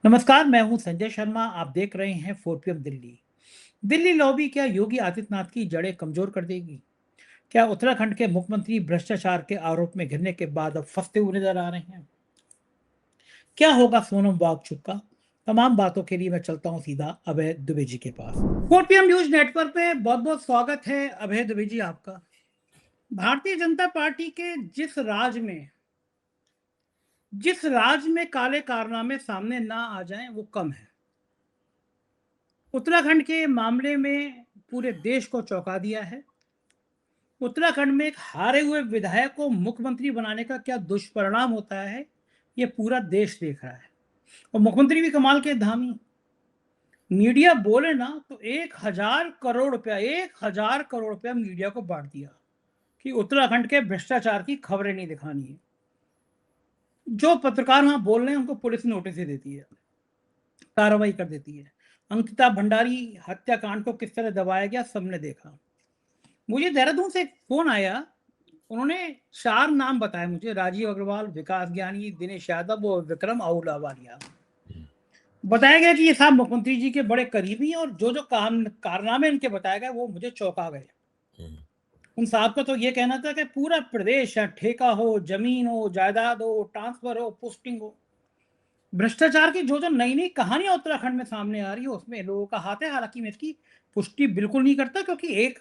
नमस्कार, मैं हूं संजय शर्मा। आप देख रहे हैं 4 PM दिल्ली। दिल्ली लॉबी क्या योगी आदित्यनाथ की जड़ें कमजोर कर देगी? क्या उत्तराखंड के मुख्यमंत्री भ्रष्टाचार के आरोप में घिरने के बाद अब फंसते हुए नजर आ रहे हैं? क्या होगा सोनम वांगचुक का? तमाम बातों के लिए मैं चलता हूं सीधा अभय दुबे जी के पास। 4 PM न्यूज नेटवर्क में बहुत बहुत स्वागत है अभय दुबे जी आपका। भारतीय जनता पार्टी के जिस राज में काले कारनामे सामने ना आ जाएं वो कम है। उत्तराखंड के मामले में पूरे देश को चौंका दिया है। उत्तराखंड में एक हारे हुए विधायक को मुख्यमंत्री बनाने का क्या दुष्परिणाम होता है, ये पूरा देश देख रहा है। और मुख्यमंत्री भी कमाल के धामी। मीडिया बोले ना तो 1,000 करोड़ रुपया मीडिया को बांट दिया कि उत्तराखंड के भ्रष्टाचार की खबरें नहीं दिखानी है। जो पत्रकार वहां बोल रहे हैं उनको पुलिस नोटिस दे देती है, कार्रवाई कर देती है। अंकिता भंडारी हत्याकांड को किस तरह दबाया गया सबने देखा। मुझे देहरादून से एक फोन आया। उन्होंने 4 नाम बताए मुझे: राजीव अग्रवाल, विकास ज्ञानी, दिनेश यादव और विक्रम आहूलावालिया। बताया गया कि ये साहब मुख्यमंत्री जी के बड़े करीबी हैं और जो जो काम कारनामे इनके बताए गए वो मुझे चौंका गए। उन साहब का तो ये कहना था कि पूरा प्रदेश है, ठेका हो, जमीन हो, जायदाद हो, ट्रांसफर हो, पोस्टिंग हो। भ्रष्टाचार की जो जो नई नई कहानियां उत्तराखंड में सामने आ रही है उसमें लोगों का हाथ है। हालांकि मैं इसकी पुष्टि बिल्कुल नहीं करता, क्योंकि एक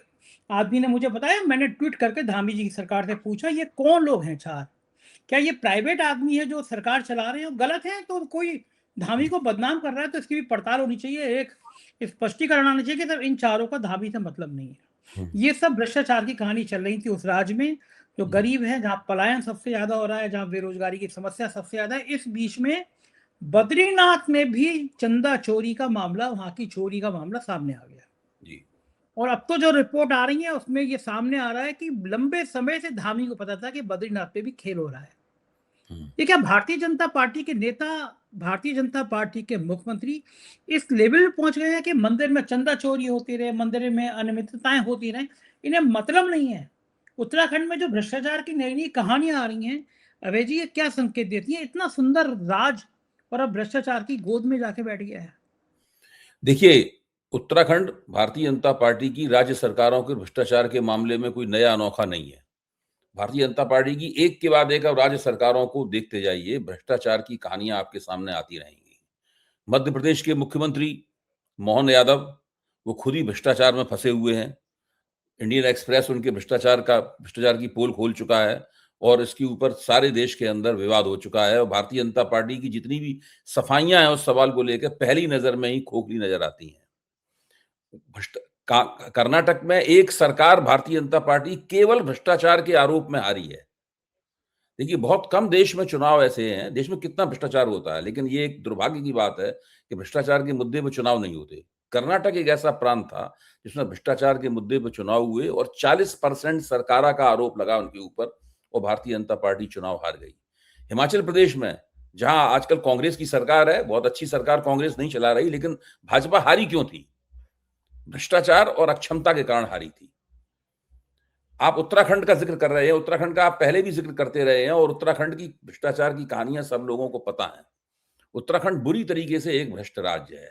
आदमी ने मुझे बताया, मैंने ट्वीट करके धामी जी की सरकार से पूछा ये कौन लोग हैं 4, क्या ये प्राइवेट आदमी है जो सरकार चला रहे हैं? गलत है तो कोई धामी को बदनाम कर रहा है तो इसकी भी पड़ताल होनी चाहिए, एक स्पष्टीकरण आना चाहिए कि सर इन चारों का धामी से मतलब नहीं है। ये सब भ्रष्टाचार की कहानी चल रही थी उस राज्य में जो गरीब है, जहां पलायन सबसे ज्यादा हो रहा है, जहां बेरोजगारी की समस्या सबसे ज्यादा है। इस बीच में बद्रीनाथ में भी चंदा चोरी का मामला, वहां की चोरी का मामला सामने आ गया जी। और अब तो जो रिपोर्ट आ रही है उसमें ये सामने आ रहा है कि लंबे समय से धामी को पता था कि बद्रीनाथ पे भी खेल हो रहा है। ये क्या भारतीय जनता पार्टी के नेता, भारतीय जनता पार्टी के मुख्यमंत्री इस लेवल पे पहुंच गए हैं कि मंदिर में चंदा चोरी होती रहे, मंदिर में अनियमितताएं होती रहे, इन्हें मतलब नहीं है? उत्तराखंड में जो भ्रष्टाचार की नई नई कहानियां आ रही हैं, अभय जी, ये क्या संकेत देती है? इतना सुंदर राज और अब भ्रष्टाचार की गोद में जाके बैठ गया है। देखिए, उत्तराखंड भारतीय जनता पार्टी की राज्य सरकारों के भ्रष्टाचार के मामले में कोई नया अनोखा नहीं है। भारतीय जनता पार्टी की एक के बाद एक अब राज्य सरकारों को देखते जाइए, भ्रष्टाचार की कहानियाँ आपके सामने आती रहेंगी। मध्य प्रदेश के मुख्यमंत्री मोहन यादव, वो खुद ही भ्रष्टाचार में फँसे हुए हैं। इंडियन एक्सप्रेस उनके भ्रष्टाचार की पोल खोल चुका है और इसके ऊपर सारे देश के अंदर विवाद हो चुका है और भारतीय जनता पार्टी की जितनी भी सफाइयाँ हैं उस सवाल को लेकर पहली नज़र में ही खोखली नज़र आती हैं। भ्रष्ट का कर्नाटक में एक सरकार भारतीय जनता पार्टी केवल भ्रष्टाचार के आरोप में हारी है। देखिए, बहुत कम देश में चुनाव ऐसे हैं, देश में कितना भ्रष्टाचार होता है, लेकिन ये एक दुर्भाग्य की बात है कि भ्रष्टाचार के मुद्दे पे चुनाव नहीं होते। कर्नाटक एक ऐसा प्रांत था, जिसमें भ्रष्टाचार के मुद्दे पे चुनाव हुए और 40% सरकारा का आरोप लगा उनके ऊपर और भारतीय जनता पार्टी चुनाव हार गई। हिमाचल प्रदेश में, जहाँ आजकल कांग्रेस की सरकार है, बहुत अच्छी सरकार कांग्रेस नहीं चला रही, लेकिन भाजपा हारी क्यों थी? भ्रष्टाचार और अक्षमता के कारण हारी थी। आप उत्तराखंड का जिक्र कर रहे हैं, उत्तराखंड का आप पहले भी जिक्र करते रहे हैं और उत्तराखंड की भ्रष्टाचार की कहानियां सब लोगों को पता है। उत्तराखंड बुरी तरीके से एक भ्रष्ट राज्य है।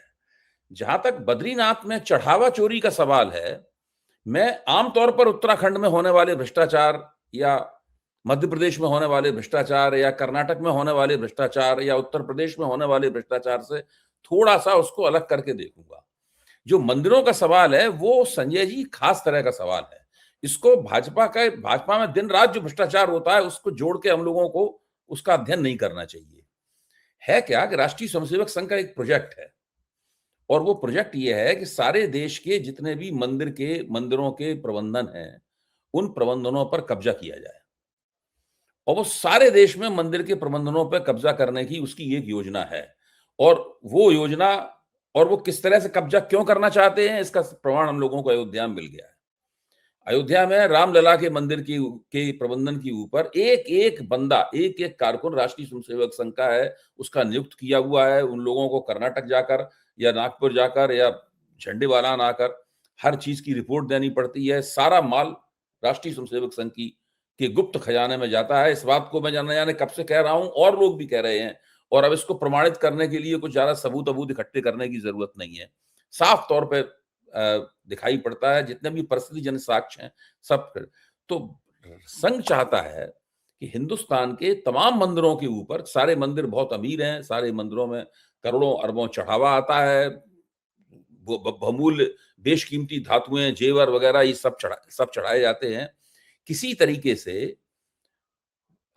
जहां तक बद्रीनाथ में चढ़ावा चोरी का सवाल है, मैं आमतौर पर उत्तराखंड में होने वाले भ्रष्टाचार या मध्य प्रदेश में होने वाले भ्रष्टाचार या कर्नाटक में होने वाले भ्रष्टाचार या उत्तर प्रदेश में होने वाले भ्रष्टाचार से थोड़ा सा उसको अलग करके देखूंगा। जो मंदिरों का सवाल है वो संजय जी खास तरह का सवाल है। इसको भाजपा में दिन रात जो भ्रष्टाचार होता है उसको जोड़ के हम लोगों को उसका अध्ययन नहीं करना चाहिए। है क्या कि राष्ट्रीय स्वयंसेवक संघ का एक प्रोजेक्ट है और वो प्रोजेक्ट ये है कि सारे देश के जितने भी मंदिरों के प्रबंधन हैं, उन प्रबंधनों पर कब्जा किया जाए और वो सारे देश में मंदिर के प्रबंधनों पर कब्जा करने की उसकी एक योजना है। और वो योजना और वो किस तरह से कब्जा क्यों करना चाहते हैं, इसका प्रमाण हम लोगों को अयोध्या में मिल गया है। अयोध्या में रामलला के मंदिर के प्रबंधन के ऊपर एक एक बंदा, एक एक कारकुन राष्ट्रीय स्वयंसेवक संघ का है, उसका नियुक्त किया हुआ है। उन लोगों को कर्नाटक जाकर या नागपुर जाकर या झंडेवालान आकर हर चीज की रिपोर्ट देनी पड़ती है। सारा माल राष्ट्रीय स्वयंसेवक संघ की के गुप्त खजाने में जाता है। इस बात को मैं जाने जाने कब से कह रहा हूं और लोग भी कह रहे हैं और अब इसको प्रमाणित करने के लिए कुछ ज्यादा सबूत इकट्ठे करने की जरूरत नहीं है। साफ तौर पे दिखाई पड़ता है, जितने भी परिस्थितिजन्य साक्ष्य हैं सब। तो संघ चाहता है कि हिंदुस्तान के तमाम मंदिरों के ऊपर, सारे मंदिर बहुत अमीर हैं, सारे मंदिरों में करोड़ों अरबों चढ़ावा आता है, बहुमूल्य बेशकीमती धातुएं, जेवर वगैरह ये सब चढ़ाए जाते हैं। किसी तरीके से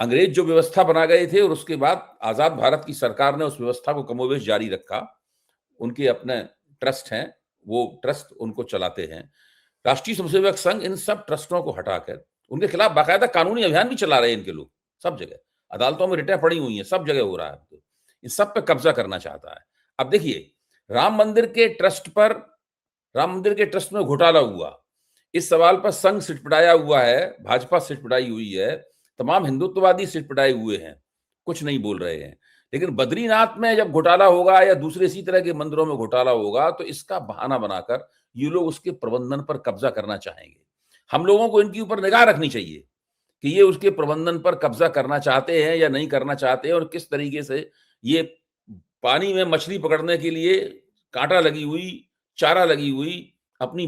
अंग्रेज जो व्यवस्था बना गए थे और उसके बाद आजाद भारत की सरकार ने उस व्यवस्था को कमोबेश जारी रखा। उनके अपने ट्रस्ट हैं, वो ट्रस्ट उनको चलाते हैं। राष्ट्रीय स्वयंसेवक संघ इन सब ट्रस्टों को हटाकर उनके खिलाफ बाकायदा कानूनी अभियान भी चला रहे हैं। इनके लोग सब जगह अदालतों में रिटें पड़ी हुई हैं, सब जगह हो रहा है। तो इन सब पे कब्जा करना चाहता है। अब देखिए, राम मंदिर के ट्रस्ट में घोटाला हुआ, इस सवाल पर संघ सिटपटाया हुआ है, भाजपा सिटपटाई हुई है, तमाम हिंदुत्ववादी सिटपटाए हुए हैं, कुछ नहीं बोल रहे हैं। लेकिन बद्रीनाथ में जब घोटाला होगा या दूसरे इसी तरह के मंदिरों में घोटाला होगा तो इसका बहाना बनाकर ये लोग उसके प्रबंधन पर कब्जा करना चाहेंगे। हम लोगों को इनके ऊपर निगाह रखनी चाहिए कि ये उसके प्रबंधन पर कब्जा करना चाहते हैं या नहीं करना चाहते हैं, और किस तरीके से ये पानी में मछली पकड़ने के लिए कांटा लगी हुई, चारा लगी हुई अपनी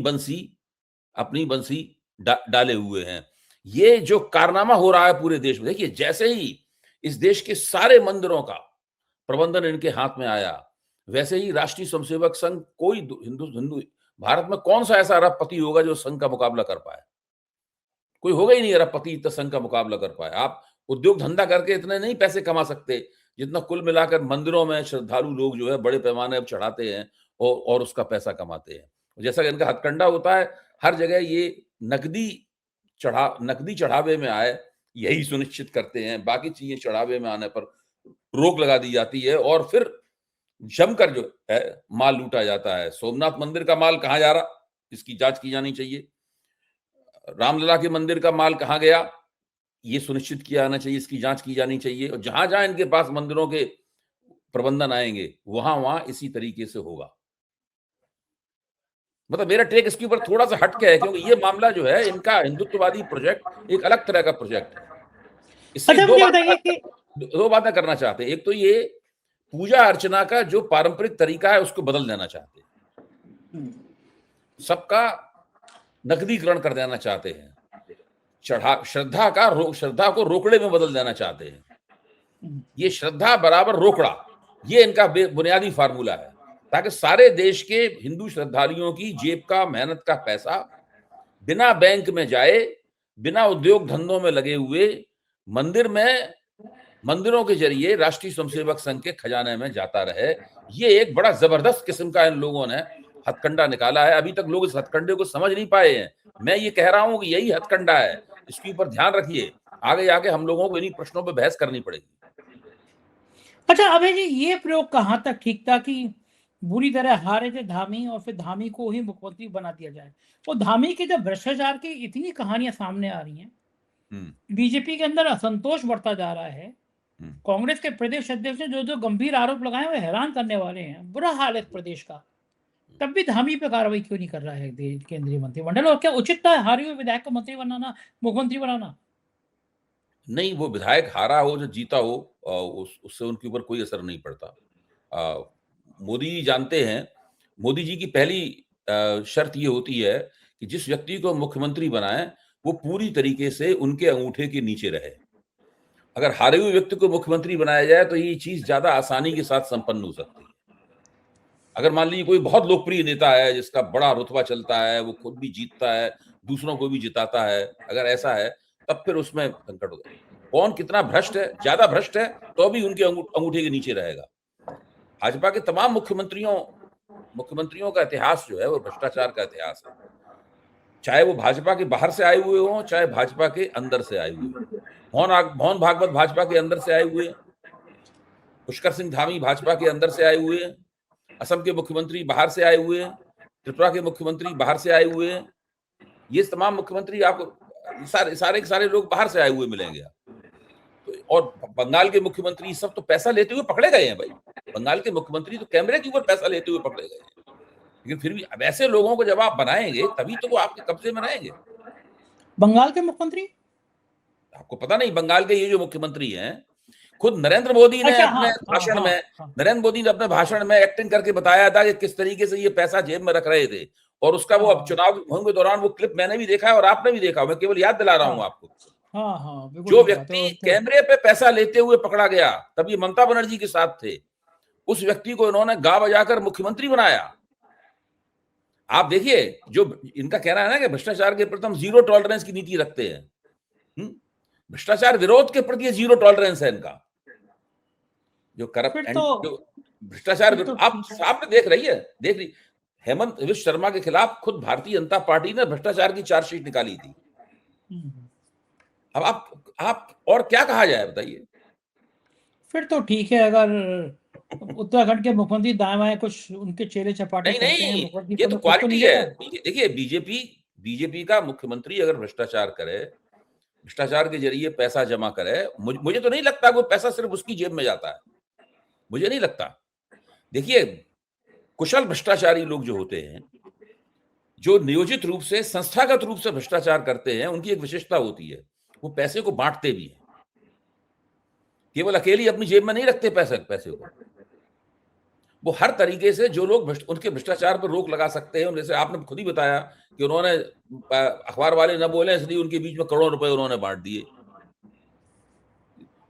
बंसी डाले हुए हैं। ये जो कारनामा हो रहा है पूरे देश में, देखिए जैसे ही इस देश के सारे मंदिरों का प्रबंधन इनके हाथ में आया, वैसे ही राष्ट्रीय स्वयंसेवक संघ, कोई हिंदू भारत में कौन सा ऐसा अरबपति होगा जो संघ का मुकाबला कर पाए? कोई होगा ही नहीं अरबपति इतना संघ का मुकाबला कर पाए। आप उद्योग धंधा करके इतने नहीं पैसे कमा सकते जितना कुल मिलाकर मंदिरों में श्रद्धालु लोग जो है बड़े पैमाने अब चढ़ाते हैं और उसका पैसा कमाते हैं। जैसा कि इनका हथकंडा होता है, हर जगह ये नकदी चढ़ावे में आए, यही सुनिश्चित करते हैं। बाकी चीजें चढ़ावे में आने पर रोक लगा दी जाती है और फिर जमकर जो है माल लूटा जाता है। सोमनाथ मंदिर का माल कहाँ जा रहा, इसकी जांच की जानी चाहिए। रामलला के मंदिर का माल कहाँ गया, ये सुनिश्चित किया जाना चाहिए, इसकी जांच की जानी चाहिए। और जहां जहां इनके पास मंदिरों के प्रबंधन आएंगे वहां इसी तरीके से होगा। मतलब मेरा टेक इसके ऊपर थोड़ा सा हट गया है, क्योंकि ये मामला जो है इनका हिंदुत्ववादी प्रोजेक्ट एक अलग तरह का प्रोजेक्ट है। इससे अच्छा, मुझे बताइए कि दो बातें करना चाहते हैं। एक तो ये पूजा अर्चना का जो पारंपरिक तरीका है उसको बदल देना चाहते हैं, सबका नकदीकरण कर देना चाहते हैं, श्रद्धा को रोकड़े में बदल देना चाहते हैं। ये श्रद्धा बराबर रोकड़ा, ये इनका बुनियादी फार्मूला है, ताकि सारे देश के हिंदू श्रद्धालुओं की जेब का, मेहनत का पैसा बिना बैंक में जाए, बिना उद्योग धंधों में लगे हुए मंदिरों के जरिए राष्ट्रीय स्वयंसेवक संघ के खजाने में जाता रहे। ये एक बड़ा जबरदस्त किस्म का इन लोगों ने हथकंडा निकाला है। अभी तक लोग इस हथकंडे को समझ नहीं पाए हैं। मैं ये कह रहा हूं कि यही हथकंडा है, इसके ऊपर ध्यान रखिए। आगे हम लोगों को इन्हीं प्रश्नों पर बहस करनी पड़ेगी। अच्छा अभय जी, ये प्रयोग कहां तक ठीक था कि बुरी तरह हारे थे धामी और फिर धामी को ही मुख्यमंत्री बना दिया जाए? और धामी के जब भ्रष्टाचार की इतनी कहानियां सामने आ रही हैं, बीजेपी के अंदर असंतोष बढ़ता जा रहा है, कांग्रेस के प्रदेश अध्यक्ष ने जो गंभीर आरोप लगाए हुए हैरान करने वाले हैं, बुरा हाल है प्रदेश का, तब भी धामी पे कार्रवाई क्यों नहीं कर रहा है केंद्रीय मंत्रिमंडल? और क्या उचित था हारे हुए विधायक को मंत्री बनाना, मुख्यमंत्री बनाना? नहीं, वो विधायक हारा हो जो जीता हो, उससे उनके ऊपर कोई असर नहीं पड़ता। मोदी जी जानते हैं, मोदी जी की पहली शर्त ये होती है कि जिस व्यक्ति को मुख्यमंत्री बनाए वो पूरी तरीके से उनके अंगूठे के नीचे रहे। अगर हारे हुए व्यक्ति को मुख्यमंत्री बनाया जाए तो ये चीज ज्यादा आसानी के साथ संपन्न हो सकती है। अगर मान लीजिए कोई बहुत लोकप्रिय नेता है जिसका बड़ा रुतबा चलता है, वो खुद भी जीतता है, दूसरों को भी जिताता है, अगर ऐसा है तब फिर उसमें संकट होगा। कौन कितना भ्रष्ट है, ज्यादा भ्रष्ट है तो भी उनके अंगूठे के नीचे रहेगा। भाजपा के तमाम मुख्यमंत्रियों का इतिहास जो है वो भ्रष्टाचार का इतिहास है, चाहे वो भाजपा के बाहर से आए हुए हों, चाहे भाजपा के अंदर से आए हुए। मोहन भागवत भाजपा के अंदर से आए हुए, पुष्कर सिंह धामी भाजपा के अंदर से आए हुए, असम के मुख्यमंत्री बाहर से आए हुए, त्रिपुरा के मुख्यमंत्री बाहर से आए हुए। ये तमाम मुख्यमंत्री आपको सारे लोग बाहर से आए हुए मिलेंगे। और बंगाल के मुख्यमंत्री सब तो पैसा लेते हुए पकड़े गए हैं भाई। बंगाल के मुख्यमंत्री तो कैमरे के ऊपर पैसा लेते हुए पकड़े गए हैं। लेकिन फिर भी अब ऐसे लोगों को जब आप बनाएंगे तभी तो वो आपके कब्जे में रहेंगे। बंगाल के मुख्यमंत्री, आपको पता नहीं, बंगाल के ये जो मुख्यमंत्री हैं, खुद नरेंद्र मोदी ने अच्छा, अपने हाँ हाँ भाषण हाँ में हाँ नरेंद्र मोदी ने अपने भाषण में एक्टिंग करके बताया था कि किस तरीके से ये पैसा जेब में रख रहे थे, और उसका वो अब हाँ चुनाव मुहिम के दौरान वो क्लिप मैंने भी देखा है और आपने भी देखा, मैं केवल याद दिला रहा हाँ हूं आपको। हाँ हाँ, बिल्कुल जो ठीक बात है। व्यक्ति और तो कैमरे पे पैसा लेते हुए पकड़ा गया, तब ये ममता बनर्जी के साथ थे, उस व्यक्ति को इन्होंने गा बजाकर मुख्यमंत्री बनाया। आप देखिए, जो इनका कहना है ना कि भ्रष्टाचार के प्रति हम जीरो टॉलरेंस की नीति रखते हैं, भ्रष्टाचार विरोध के प्रति जीरो टॉलरेंस है इनका। जो फिर करप्ट तो जो भ्रष्टाचार फिर तो आप ठीक है। सामने देख रही हेमंत विश्व शर्मा के खिलाफ खुद भारतीय जनता पार्टी ने भ्रष्टाचार की चार्जशीट निकाली थी। हम्म। अब आप और क्या कहा जाए बताइए। फिर तो ठीक है, अगर उत्तराखंड के मुख्यमंत्री दाएं बाएं कुछ उनके चेले चपाटे नहीं करते हैं, नहीं, मुख्यमंत्री ये पद तो में कुछ तो क्वालिटी नहीं है। देता है। देखिए, बीजेपी का मुख्यमंत्री अगर भ्रष्टाचार करे, भ्रष्टाचार के जरिए पैसा जमा करे, मुझे तो नहीं लगता वो पैसा सिर्फ उसकी जेब में जाता है, मुझे नहीं लगता। देखिए, कुशल भ्रष्टाचारी लोग जो होते हैं, जो नियोजित रूप से संस्थागत रूप से भ्रष्टाचार करते हैं, उनकी एक विशेषता होती है, वो पैसे को बांटते भी हैं, केवल अकेली अपनी जेब में नहीं रखते पैसे को। वो हर तरीके से जो लोग उनके भ्रष्टाचार पर रोक लगा सकते हैं, जैसे आपने खुद ही बताया कि उन्होंने अखबार वाले न बोले इसलिए उनके बीच में करोड़ों रुपए उन्होंने बांट दिए।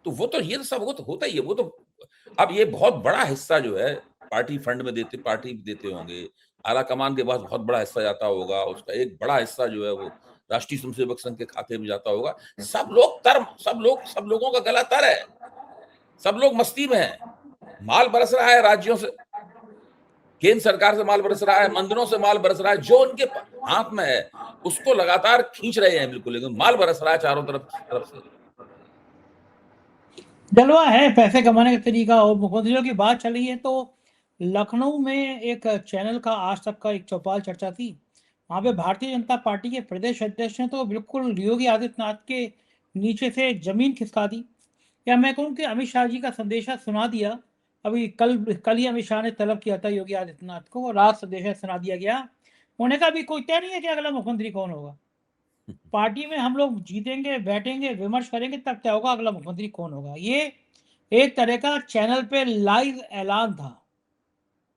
तो वो तो ये सब वो तो होता ही है। वो तो अब ये बहुत बड़ा हिस्सा जो है पार्टी फंड में पार्टी देते होंगे, आला कमान के पास बहुत बड़ा हिस्सा जाता होगा, उसका एक बड़ा हिस्सा जो है वो राष्ट्रीय स्वयंसेवक संघ के खाते में जाता होगा। सब लोगों का गला तर है, सब लोग मस्ती में है, माल बरस रहा है राज्यों से, केंद्र सरकार से माल बरस रहा है, मंदिरों से माल बरस रहा है, जो उनके हाथ में है उसको लगातार खींच रहे हैं, बिल्कुल लेकिन माल बरस रहा है चारों तरफ से। जलवा है पैसे कमाने का तरीका। और मुख्यमंत्रियों की बात चली है तो लखनऊ में एक चैनल का आज तक का एक चौपाल चर्चा थी। वहां पे भारतीय जनता पार्टी के प्रदेश अध्यक्ष ने तो बिल्कुल योगी आदित्यनाथ के नीचे से जमीन खिसका दी। या मैं कहूँ कि अमित शाह जी का संदेशा सुना दिया। अभी कल कल ही अमित शाह ने तलब किया था योगी आदित्यनाथ को, और रात संदेशा सुना दिया गया। उन्होंने कहा अभी कोई तय नहीं है कि अगला मुख्यमंत्री कौन होगा। पार्टी में हम लोग जीतेंगे, बैठेंगे, विमर्श करेंगे, तब तय होगा अगला मुख्यमंत्री कौन होगा। ये एक तरह का चैनल पे लाइव ऐलान था,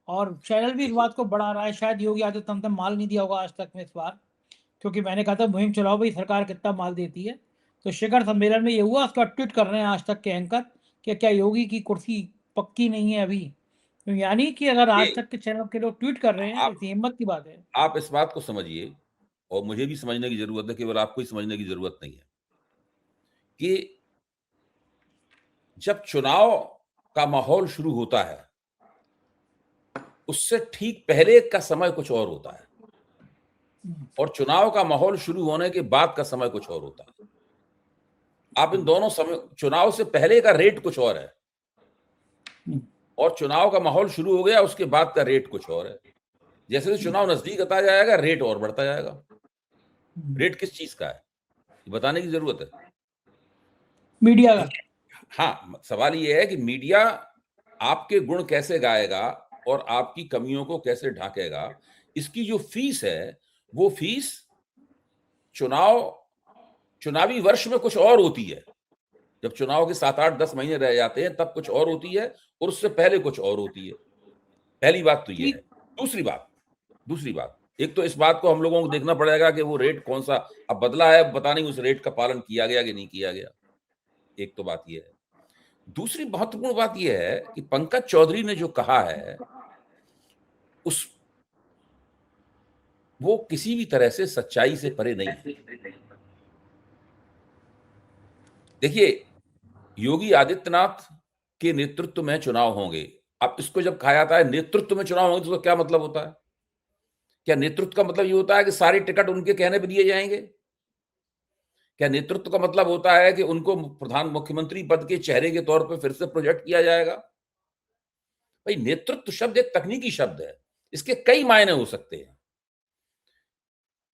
और चैनल भी इस बात को बढ़ा रहा है। शायद योगी आदित्यनाथ ने माल नहीं दिया होगा आज तक में इस बार, क्योंकि मैंने कहा था मुहिम चलाओ भाई, सरकार कितना माल देती है। तो शिखर सम्मेलन में ये हुआ, उसका ट्वीट कर रहे हैं आज तक के एंकर कि क्या योगी की कुर्सी पक्की नहीं है अभी। तो यानी कि अगर आज तक के चैनल के लोग ट्वीट कर रहे हैं, आप इतनी हिम्मत की बात है। आप इस बात को समझिए, और मुझे भी समझने की जरूरत है, केवल आपको ही समझने की जरूरत नहीं है, कि जब चुनाव का माहौल शुरू होता है उससे ठीक पहले का समय कुछ और होता है, और चुनाव का माहौल शुरू होने के बाद का समय कुछ और होता है। आप इन दोनों समय, चुनाव से पहले का रेट कुछ और है, और चुनाव का माहौल शुरू हो गया उसके बाद का रेट कुछ और है। जैसे जैसे चुनाव नजदीक आता जाएगा रेट और बढ़ता जाएगा। रेट किस चीज का है ये बताने की जरूरत है। मीडिया का। देखिए, हाँ, सवाल ये है कि मीडिया आपके गुण कैसे गाएगा और आपकी कमियों को कैसे ढांकेगा। इसकी जो फीस है, वो फीस चुनावी वर्ष में कुछ और होती है। जब चुनाव के 7-8-10 महीने रह जाते हैं तब कुछ और होती है, और उससे पहले कुछ और होती है। पहली बात तो ये है। ठीक। दूसरी बात, एक तो इस बात को हम लोगों को देखना पड़ेगा कि वो रेट कौन सा अब बदला है, पता नहीं उस रेट का पालन किया गया कि नहीं किया गया। एक तो बात ये है। दूसरी महत्वपूर्ण बात यह है कि पंकज चौधरी ने जो कहा है उस वो किसी भी तरह से सच्चाई से परे नहीं है। देखिए, योगी आदित्यनाथ के नेतृत्व में चुनाव होंगे। अब इसको जब कहा जाता है नेतृत्व में चुनाव होंगे तो क्या मतलब होता है? क्या नेतृत्व का मतलब ये होता है कि सारे टिकट उनके कहने पर दिए जाएंगे? क्या नेतृत्व का मतलब होता है कि उनको मुख्यमंत्री पद के चेहरे के तौर पर फिर से प्रोजेक्ट किया जाएगा? भाई, नेतृत्व शब्द एक तकनीकी शब्द है, इसके कई मायने हो सकते हैं।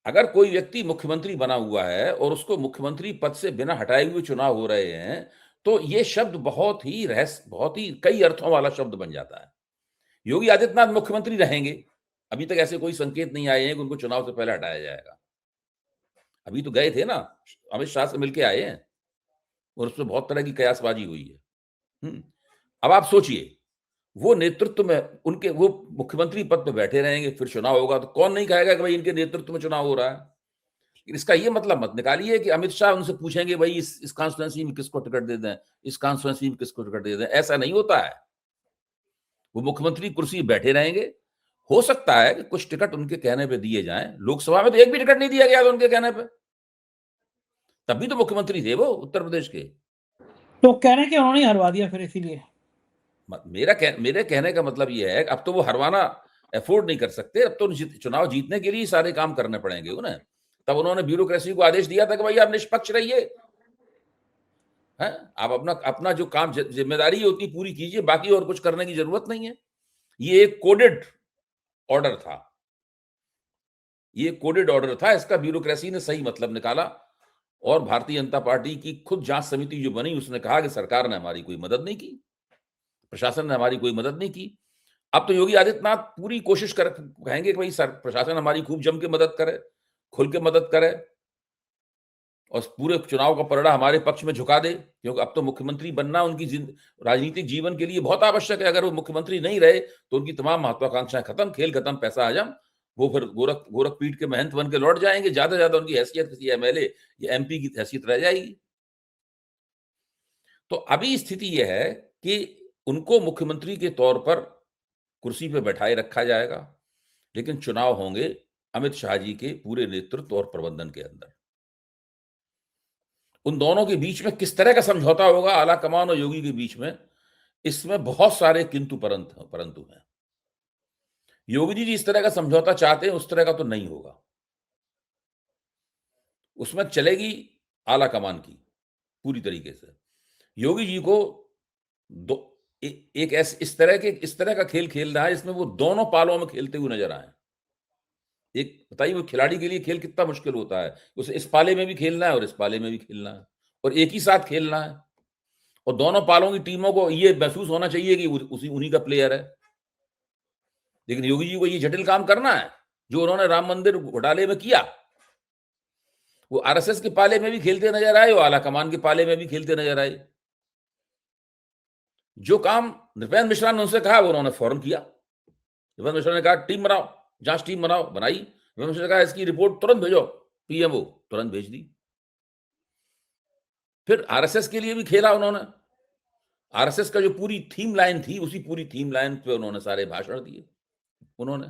अगर कोई व्यक्ति मुख्यमंत्री बना हुआ है और उसको मुख्यमंत्री पद से बिना हटाए हुए चुनाव हो रहे हैं, तो ये शब्द बहुत ही कई अर्थों वाला शब्द बन जाता है। योगी आदित्यनाथ मुख्यमंत्री रहेंगे, अभी तक ऐसे कोई संकेत नहीं आए हैं कि उनको चुनाव से पहले हटाया जाएगा। अभी तो गए थे ना, अमित शाह से मिलके आए हैं, और उसमें बहुत तरह की कयासबाजी हुई है। अब आप सोचिए, वो नेतृत्व में उनके वो मुख्यमंत्री पद पे बैठे रहेंगे, फिर चुनाव होगा तो कौन नहीं कहेगा कि भाई इनके नेतृत्व में चुनाव हो रहा है। इसका ये मतलब मत निकालिए कि अमित शाह उनसे पूछेंगे भाई इस कॉन्स्टिट्यूएंसी में किसको टिकट दे दें, इस कॉन्स्टिट्यूएंसी में किसको टिकट दे दें। ऐसा नहीं होता है। वो मुख्यमंत्री कुर्सी बैठे रहेंगे। हो सकता है कि कुछ टिकट उनके कहने पे दिए जाएं। लोकसभा में तो एक भी टिकट नहीं दिया गया था उनके कहने पे। तभी तो मुख्यमंत्री थे वो उत्तर प्रदेश के। तो कहने के उन्होंने हरवा दिया फिर, इसीलिए मेरे कहने का मतलब ये है कि अब तो वो हरवाना अफोर्ड नहीं कर सकते। अब तो चुनाव जीतने के लिए सारे काम करने पड़ेंगे उन्हें। तब उन्होंने ब्यूरोक्रेसी को आदेश दिया था कि भाई आप निष्पक्ष रहिए, हैं आप अपना अपना जो काम जिम्मेदारी है उतनी पूरी कीजिए, बाकी और कुछ करने की जरूरत नहीं है। ये एक कोडेड ऑर्डर था, ये कोडेड ऑर्डर था। इसका ब्यूरोक्रेसी ने सही मतलब निकाला और भारतीय जनता पार्टी की खुद जांच समिति जो बनी उसने कहा कि सरकार ने हमारी कोई मदद नहीं की, प्रशासन ने हमारी कोई मदद नहीं की। अब तो योगी आदित्यनाथ पूरी कोशिश कर कहेंगे कि भाई प्रशासन हमारी खूब जम के मदद करे, खुल के मदद करे और पूरे चुनाव का पलड़ा हमारे पक्ष में झुका दे, क्योंकि अब तो मुख्यमंत्री बनना उनकी राजनीतिक जीवन के लिए बहुत आवश्यक है। अगर वो मुख्यमंत्री नहीं रहे तो उनकी तमाम महत्वाकांक्षाएं खत्म, खेल खत्म, पैसा हजम। वो फिर गोरखपीठ के महंत बन के लौट जाएंगे। ज्यादा ज्यादा उनकी हैसियत किसी एमएलए या एमपी की हैसियत रह जाएगी। तो अभी स्थिति यह है कि उनको मुख्यमंत्री के तौर पर कुर्सी पे बैठाए रखा जाएगा, लेकिन चुनाव होंगे अमित शाह जी के पूरे नेतृत्व और प्रबंधन के अंदर। उन दोनों के बीच में किस तरह का समझौता होगा, आला कमान और योगी के बीच में, इसमें बहुत सारे किंतु परंतु हैं। योगी जी जिस तरह का समझौता चाहते हैं उस तरह का तो नहीं होगा। उसमें चलेगी आला कमान की पूरी तरीके से। योगी जी को इस तरह का खेल खेलना है जिसमें वो दोनों पालों में खेलते हुए नजर आए। एक बताइए, वो खिलाड़ी के लिए खेल कितना मुश्किल होता है। उसे इस पाले में भी खेलना है और इस पाले में भी खेलना है और एक ही साथ खेलना है, और दोनों पालों की टीमों को ये महसूस होना चाहिए कि उन्हीं का प्लेयर है। लेकिन योगी जी को ये जटिल काम करना है जो उन्होंने राम मंदिर घोटाले में किया। वो आरएसएस के पाले में भी खेलते नजर आए और आला कमान के पाले में भी खेलते नजर आए। जो काम नृपेंद्र मिश्रा ने उनसे कहा वो उन्होंने फौरन किया। नृपेंद्र मिश्रा ने कहा टीम बनाओ, जांच टीम बनाओ, बनाई। नृपेंद्र मिश्रा ने कहा इसकी रिपोर्ट तुरंत भेजो पीएमओ, तुरंत भेज दी। फिर आरएसएस के लिए भी खेला उन्होंने। आरएसएस का जो पूरी थीम लाइन थी उसी पूरी थीम लाइन पे उन्होंने सारे भाषण दिए उन्होंने।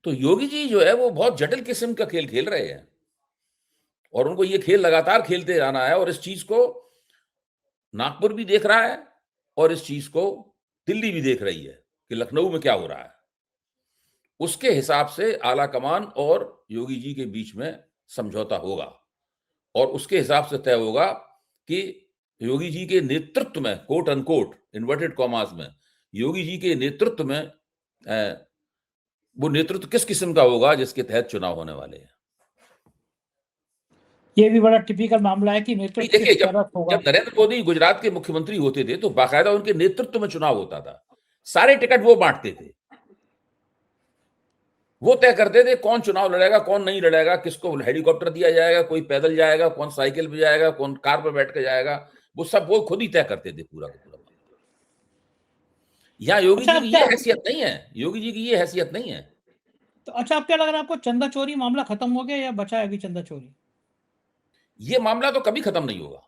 तो योगी जी जो है वो बहुत जटिल किस्म का खेल खेल रहे हैं और उनको ये खेल लगातार खेलते जाना है। और इस चीज को नागपुर भी देख रहा है और इस चीज को दिल्ली भी देख रही है कि लखनऊ में क्या हो रहा है। उसके हिसाब से आला कमान और योगी जी के बीच में समझौता होगा और उसके हिसाब से तय होगा कि योगी जी के नेतृत्व में, कोट अनकोट इन्वर्टेड कॉमास में, योगी जी के नेतृत्व में वो नेतृत्व किस किस्म का होगा जिसके तहत चुनाव होने वाले हैं। ये भी बड़ा टिपिकल मामला है कि नेतृत्व देखिए, किस तरह होगा। जब नरेंद्र मोदी गुजरात के मुख्यमंत्री होते थे तो बाकायदा उनके नेतृत्व में चुनाव होता था। सारे टिकट वो बांटते थे, वो तय करते थे कौन चुनाव लड़ेगा कौन नहीं लड़ेगा, किसको हेलीकॉप्टर दिया जाएगा, कोई पैदल जाएगा, कौन साइकिल पे जाएगा, कौन कार पर बैठ के जाएगा। वो सब वो खुद ही तय करते थे पूरा का पूरा। यहाँ योगी जी की ये हैसियत नहीं है, योगी जी की ये हैसियत नहीं है। तो अच्छा, अब क्या लग रहा है आपको, चंदा चोरी मामला खत्म हो गया या बचा है अभी चंदा चोरी? ये मामला तो कभी खत्म नहीं होगा।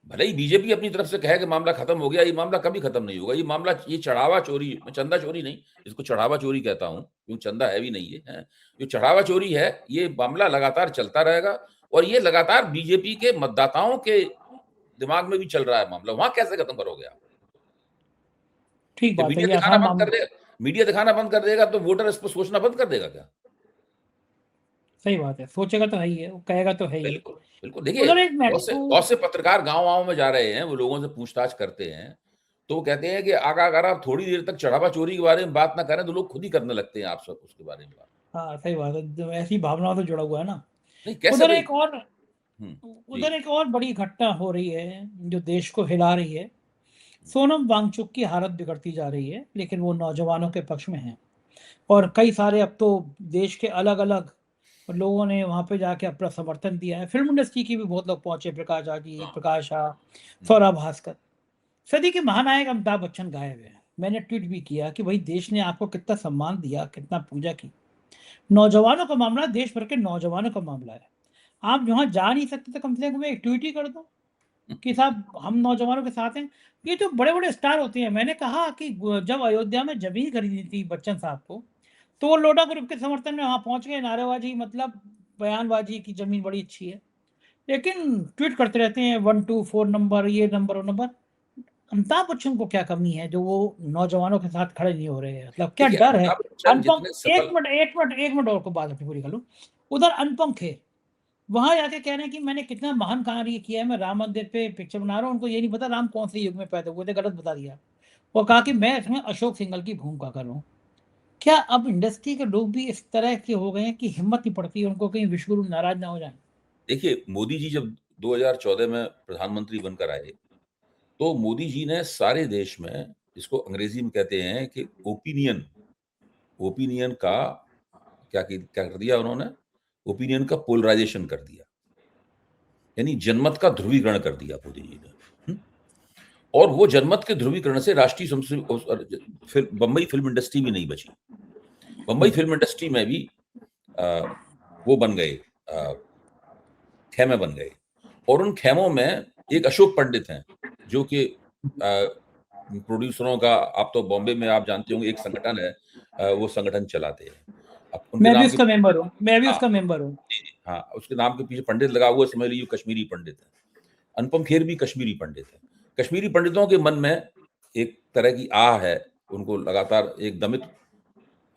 भले ही बीजेपी अपनी तरफ से कहे कि मामला खत्म हो गया, ये मामला कभी खत्म नहीं होगा। ये मामला, ये चढ़ावा चोरी, चंदा चोरी नहीं, इसको चढ़ावा चोरी कहता हूं क्योंकि चंदा है भी नहीं है। जो चढ़ावा चोरी है, ये मामला लगातार चलता रहेगा और ये लगातार बीजेपी के मतदाताओं के दिमाग में भी चल रहा है मामला। वहां कैसे खत्म करोगे आप? ठीक बात है, मीडिया दिखाना बंद कर देगा, मीडिया दिखाना बंद कर देगा तो वोटर इस पर सोचना बंद कर देगा क्या? सही बात है, सोचेगा तो है ही है, वो कहेगा तो है ही। बिल्कुल बिल्कुल। देखिए, बहुत से पत्रकार गांव में जा रहे हैं, वो लोगों से पूछताछ करते हैं तो वो कहते हैं कि अगर आप थोड़ी देर तक चढ़ावा चोरी के बारे में बात ना करें तो लोग खुद ही करने लगते हैं आप सब उसके बारे में बात। हाँ सही बात है, ऐसी भावनाओं से जुड़ा हुआ है ना। नहीं, कैसे उधर एक और बड़ी घटना हो रही है जो देश को हिला रही है। सोनम वांगचुक की हालत बिगड़ती जा रही है, लेकिन वो नौजवानों के पक्ष में है और कई सारे अब तो देश के अलग अलग और लोगों ने वहाँ पे जाके अपना समर्थन दिया है। फ़िल्म इंडस्ट्री के भी बहुत लोग पहुँचे, प्रकाश झा जी, प्रकाश झा, सौरभ भास्कर। सदी के महानायक अमिताभ बच्चन गायब हैं। मैंने ट्वीट भी किया कि भाई देश ने आपको कितना सम्मान दिया, कितना पूजा की। नौजवानों का मामला देश भर के नौजवानों का मामला है। आप जहाँ जा नहीं सकते तो कम से कम एक ट्वीट ही कर दो कि साहब हम नौजवानों के साथ हैं। ये जो बड़े-बड़े स्टार होते हैं, मैंने कहा कि जब अयोध्या में ज़मीन खरीदी थी बच्चन साहब को, तो वो लोढ़ा ग्रुप के समर्थन में वहाँ पहुँच गए, नारेबाज़ी मतलब बयानबाज़ी की ज़मीन बड़ी अच्छी है। लेकिन ट्वीट करते रहते हैं 1, 2, 4 नंबर, ये नंबर, वो नंबर। अमिताभ बच्चन को क्या कमी है जो वो नौजवानों के साथ खड़े नहीं हो रहे हैं? मतलब क्या देखिए, डर है? अमिताभ बच्चन अनुपम जितने 1 सफल मिनट 1 मिनट 1 मिनट और को बात अपनी पूरी कर लूँ। उधर अनुपम खेर, वहाँ जाके कह रहे हैं कि मैंने कितना महान कार्य किया है, मैं राम मंदिर पे पिक्चर बना रहा हूँ, उनको ये नहीं पता राम कौन से युग में पैदा हुए थे, गलत बता दिया। और कहा कि मैं इसमें अशोक सिंघल की भूमिका कर रहा हूँ। क्या अब इंडस्ट्री के लोग भी इस तरह के हो गए हैं कि हिम्मत नहीं पड़ती उनको कहीं विश्वगुरु नाराज़ ना हो जाएँ? देखिए, मोदी जी जब 2014 में प्रधानमंत्री बनकर आए, तो मोदी जी ने सारे देश में, जिसको अंग्रेजी में कहते हैं कि ओपिनियन ओपिनियन का क्या कर दिया उन्होंने? ओपिनियन का पोलराइज़ेशन कर दिया। यानी जनमत का ध्रुवीकरण कर दिया मोदी जी ने। हुँ? और वो जनमत के ध्रुवीकरण से राष्ट्रीय बम्बई फ़िल्म इंडस्ट्री भी नहीं बची। बम्बई फ़िल्म इंडस्ट्री में भी अ, वो बन गए, अ, ख़ैमे बन गए। और उन ख़ैमों में एक अशोक पंडित हैं, जो कि प्रोड्यूसरों का, आप तो बॉम्बे में आप जानते होंगे एक संगठन है, वो संगठन चलाते हैं। अब उनके मैं भी नाम के उसका मेंबर हूँ, मैं भी हाँ, उसका मेंबर हूँ। जी, जी, हाँ, उसके नाम के पीछे पंडित लगा हुआ है, समझ लीजिए कश्मीरी पंडित है। अनुपम खेर भी कश्मीरी पंडित है। कश्मीरी पंडितों के मन में एक तरह की आह है, उनको लगातार एक दमित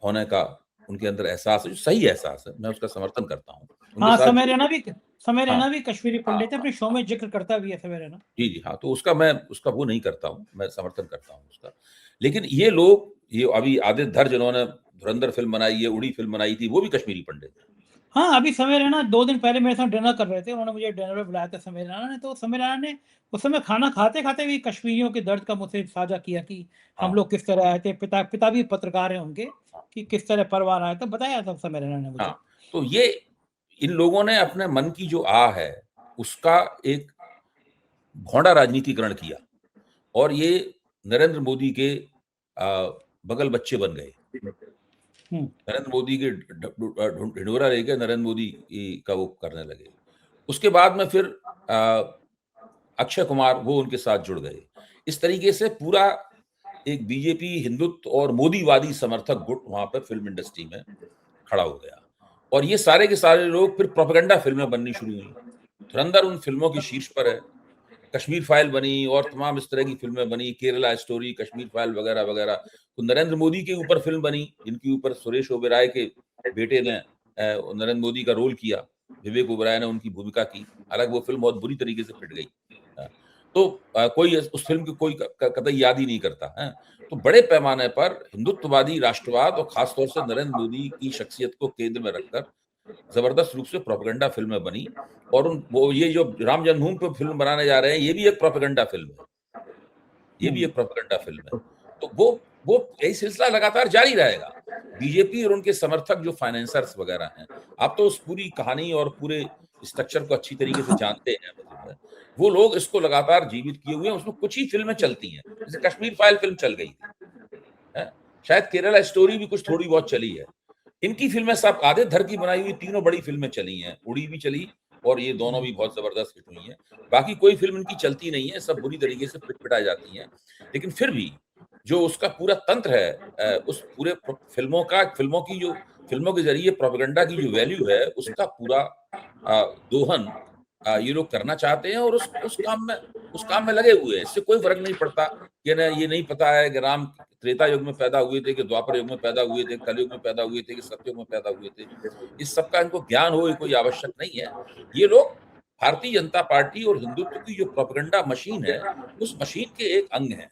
होने का उनके अंदर एहसास है, जो सही एहसास है, मैं उसका समर्थन करता हूँ। उनके हाँ, साथ जुड़े समय हाँ, रैना भी कश्मीरी हाँ, पंडित है, हाँ। अपने शो में ज़िक्र करता भी है समय रैना। जी, जी, हाँ, तो उसका वो नहीं करता हूँ, मैं समर्थन करता हूँ उसका। लेकिन ये लोग, ये अभी आदित्य धर जिन्होंने धुरंधर फ़िल्म बनाई है, उड़ी फ़िल्म बनाई थी, वो भी कश्मीरी पंडित हैं। हाँ, अभी समय रैना 2 दिन पहले मेरे साथ डिनर कर रहे थे, उन्होंने मुझे डिनर पे बुलाया था समय रैना ने, तो समय रैना ने उस समय खाना खाते-खाते भी कश्मीरियों के दर्द का मुझसे साझा किया कि हम हाँ, लोग किस तरह आए थे, पिता भी पत्रकार हैं उनके, हाँ, कि किस तरह परिवार आया था, बताया था समय रैना ने मुझे। हाँ। तो ये इन लोगों ने अपने मन की जो आह है, उसका एक भोंडा राजनीतिकरण किया और ये नरेंद्र मोदी के बगल बच्चे बन गए। हुँ, नरेंद्र मोदी के ढिंढोरा लेके नरेंद्र मोदी का वो करने लगे। उसके बाद में फिर अक्षय कुमार वो उनके साथ जुड़ गए। इस तरीके से पूरा एक बीजेपी हिंदुत्व और मोदीवादी समर्थक गुट वहाँ पे फ़िल्म इंडस्ट्री में खड़ा हो गया। और ये सारे के सारे लोग फिर प्रोपेगेंडा फ़िल्में बननी शुरू हुई। धुरंधर उन फ़िल्मों की शीर्ष पर है। कश्मीर फाइल बनी और तमाम इस तरह की फ़िल्में बनी, केरला स्टोरी, कश्मीर फाइल वगैरह-वगैरह। तो नरेंद्र मोदी के ऊपर फ़िल्म बनी, जिनके ऊपर सुरेश ओबेरॉय के बेटे ने नरेंद्र मोदी का रोल किया। विवेक ओबेरॉय ने उनकी भूमिका की। हालाँकि वो फ़िल्म बहुत बुरी तरीके से पिट गई। अ, तो कोई उस फ़िल्म की कोई कतई याद ही नहीं करता, हैं? तो बड़े पैमाने पर हिंदुत्ववादी राष्ट्रवाद और ख़ास तौर से नरेंद्र मोदी की शख्सियत को केंद्र में रखकर ज़बरदस्त रूप से प्रोपेगेंडा फ़िल्में बनी और उन वो ये जो राम जन्मभूमि पे फ़िल्म बनाने जा रहे हैं, ये भी एक प्रोपेगेंडा फ़िल्म है। ये भी हुँ। एक प्रोपेगेंडा फ़िल्म है। तो वो यही सिलसिला लगातार जारी रहेगा। बीजेपी और उनके समर्थक जो फाइनेंसर्स वगैरह हैं, आप तो उस पूरी कहानी और पूरे स्ट्रक्चर को अच्छी तरीके से जानते हैं मतलब है। वो लोग इसको लगातार जीवित किए हुए हैं, उसमें कुछ ही फ़िल्में चलती हैं। जैसे कश्मीर फाइल फ़िल्म चल गई थी, हैं? शायद केरला स्टोरी भी कुछ थोड़ी बहुत चली है। इनकी फ़िल्में सब आदित्य धर की बनाई हुई तीनों बड़ी फ़िल्में चली हैं। उड़ी भी चली और ये दोनों भी बहुत ज़बरदस्त हिट हुई हैं। बाकी कोई फ़िल्म इनकी चलती नहीं है, सब बुरी तरीके से पिट-पिटाई जाती हैं। लेकिन फिर भी जो उसका पूरा तंत्र है, उस पूरे फ़िल्मों के ज़रिए प्रोपेगेंडा की जो वैल्यू है, उसका पूरा दोहन ये लोग करना चाहते हैं और उस काम में लगे हुए हैं। इससे कोई फ़र्क नहीं पड़ता कि ना ये नहीं पता है कि राम त्रेता युग में पैदा हुए थे कि द्वापर युग में पैदा हुए थे, कलयुग में पैदा हुए थे कि सतयुग में पैदा हुए थे। इस सब का इनको ज्ञान हो ये कोई आवश्यक नहीं है। ये लोग भारतीय जनता पार्टी और हिंदुत्व की जो प्रोपेगेंडा मशीन है, उस मशीन के एक अंग हैं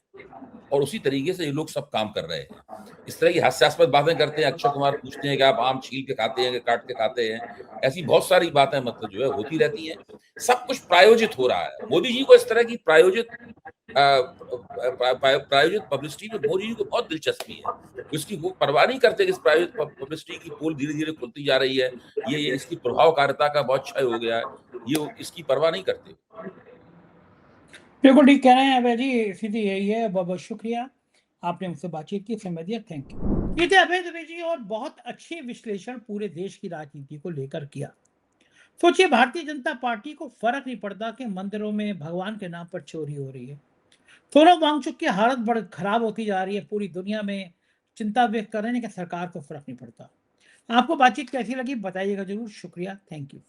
और उसी तरीके से ये लोग सब काम कर रहे हैं। इस तरह की हास्यास्पद बातें करते हैं, अक्षय कुमार पूछते हैं कि आप आम छील के खाते हैं कि काट के खाते हैं? ऐसी बहुत सारी बातें मतलब जो है होती रहती हैं। सब कुछ प्रायोजित हो रहा है। मोदी जी को इस तरह की प्रायोजित प्रायोजित पब्लिसिटी में मोदी जी को बहुत दिलचस्पी है, उसकी वो परवाह नहीं करते कि इस प्रायोजित पब्लिसिटी की पोल धीरे-धीरे खुलती जा रही है, ये इसकी प्रभावकारिता का बहुत क्षय हो गया है, ये इसकी परवाह नहीं करते। बिल्कुल ठीक कह रहे हैं अभय जी, स्थिति यही है। बहुत-बहुत शुक्रिया, आपने मुझसे बातचीत की, समय दिया, थैंक यू। ये थे अभय दुबे जी और बहुत अच्छे विश्लेषण पूरे देश की राजनीति को लेकर किया। सोचिए भारतीय जनता पार्टी को फर्क नहीं पड़ता कि मंदिरों में भगवान के नाम पर चोरी हो रही है। सोनम वांगचुक की हालत बड़ी खराब होती जा रही है, पूरी दुनिया में चिंता व्यक्त कर रहे हैं कि सरकार को फर्क नहीं पड़ता। आपको बातचीत कैसी लगी बताइएगा जरूर। शुक्रिया, थैंक यू।